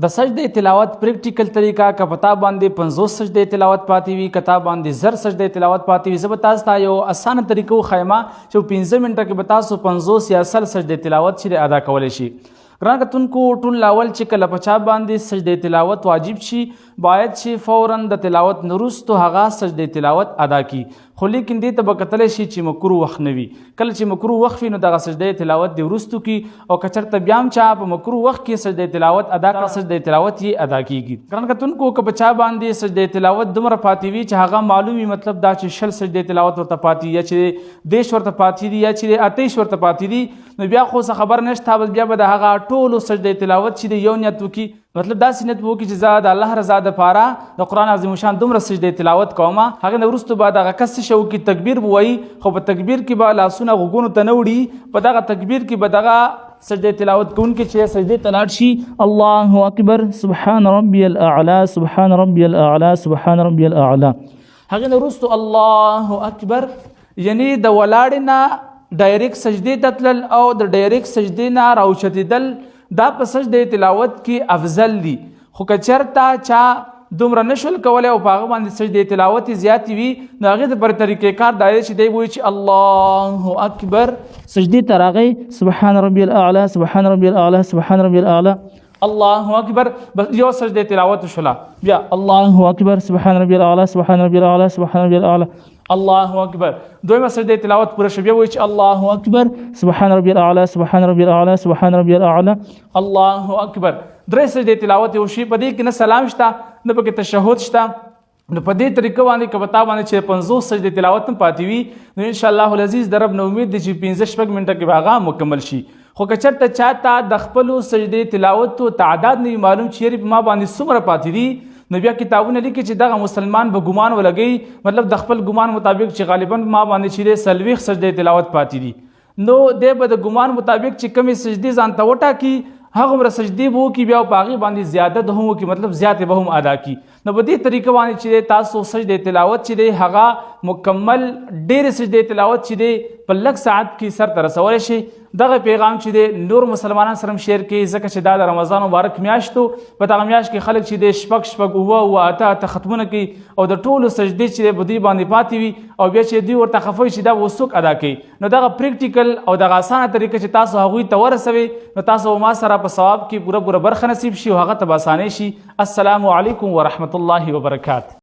د سجدې تلاوت پریکټیکل طریقه که پتا باندې 50 سجدې تلاوت پاتې وي کتا باندې زر سجدې تلاوت پاتې وي زه به تاسو ته یو اسانه طریقه وښیم چې 15 منټه کې به تاسو 50 یا 100 سجدې تلاوت چې ادا کولی شي. ګران کتونکو ټول لاول چې کله په چا باندې سجدې تلاوت واجب شي باید چې فوراً د تلاوت نه وروستو هغه سجدې تلاوت ادا کړي، خو لیکن دې ته به کتلی شي چې مکروه وخت نه وي. کله چې مکروه وخت وي نو دغه سجدې تلاوت دې وروستو کړي او که چېرته بیا هم چا په مکروه وخت کې سجدې تلاوت ادا کړه سجدې تلاوت یې ادا کېږي. ګران کتونکو که په چا باندې سجدې تلاوت دومره پاتې وي چې هغه معلوم وي مطلب دا چې 100 سجدې تلاوت ورته پاتې یا چې 10 ورته پاتې دي یا چې 28 ورته پاتې دي نو بیا خو څه خبر نشته، بیا به د هغه ټولو سجدې تلاوت چې د یو نیت وکړي، مطلب داسې نیت وکړي چې زه د الله رضا دپاره د قرآن عظیم شان دومره سجدې تلاوت کوم، هغې نه وروستو به دغه کس څه شی وکړي تکبیر به وایي، خو په تکبیر کې به لاسونه غوږونو ته نه وړي، په دغه تکبیر کې به دغه سجدې تلاوت کوونکي چې سجدې ته لاړ شي الله اکبر سبحان ربي الاعلى سبحان ربي الاعلى سبحان ربي الاعلى، هغې نه وروستو الله اکبر یعنی د ولاړې نه ډایرکټ سجدې ته تلل او د ډایرکټ سجدې نه راوچتېدل دا په سجدې تلاوت کې افضل دي. خو که چېرته چا دومره نشول کولی او په هغه باندې سجدې تلاوت زیاتې وي نو هغې د پر طریقې کار دا دی چې دی وایي چې الله اکبر سجدې ته راغی سبحان ربي الاعلى سبحان ربي الاعلى سبحان ربي الاعلى الله اکبر، بس یو سجدې تلاوت شوله، بیا الله اکبر سبحان ربي الاعلى سبحان ربي الاعلى سبحان ربي الاعلى الله اکبر، دویمه سجدې تلاوت پوره شو بیا وایي چې الله اکبر سبحان ربي الاعلى سبحان ربي الاعلى سبحان ربي الاعلى الله اکبر. درې سجدې تلاوت یې وشي، په دې کې نه سلام شته نه پکې تشهد شته، نو په دې طریقه باندې که په تا باندې چې 50 سجدې تلاوت هم پاتې وي نو انشاءالله العزیز د رب نه امید دی چې 15-16 منټه کې به هغه مکمل شي. خو که چېرته چاته د خپلو سجدې تلاوتو تعداد نه وي معلوم چې یارې په ما باندې څومره پاتې دي نو بیا کتابونه لیکي چې دغه مسلمان به ګمان ولګوي، مطلب د خپل ګمان مطابق چې غالبا ما باندې چې 40 سجدې تلاوت پاتې دي نو دی به د ګمان مطابق چې کمې سجدې ځان ته وټاکي هغومره سجدې به وکړي بیا په هغې باندې زیاده د هم وکړي، مطلب زیاتې به هم ادا کړي. نو په دې طریقه باندې چې دی تاسو سجدې تلاوت چې دی هغه مکمل ډېرې سجدې تلاوت چې دی په لږ ساعت کې سر ته رسولی شي. دغه پیغام چې دی نور مسلمانان سره هم شیر کړي ځکه چې دا د رمضان مبارک میاشت په دغه میاشت کې خلک چې دی شپږ اووه اته ختمونه کوي او د ټولو سجدې چې دی په دوی باندې پاتې وي او بیا چې دوی ورته خفه وي چې دا به څوک ادا کوي. نو دغه پریکټیکل او دغه اسانه طریقه چې تاسو هغوی ته ورسوئ نو تاسو ما سره په ثواب کې پوره برخه نصیب شي او هغه ته به اسانۍ شي. السلام علیکم ورحمة الله وبرکاته.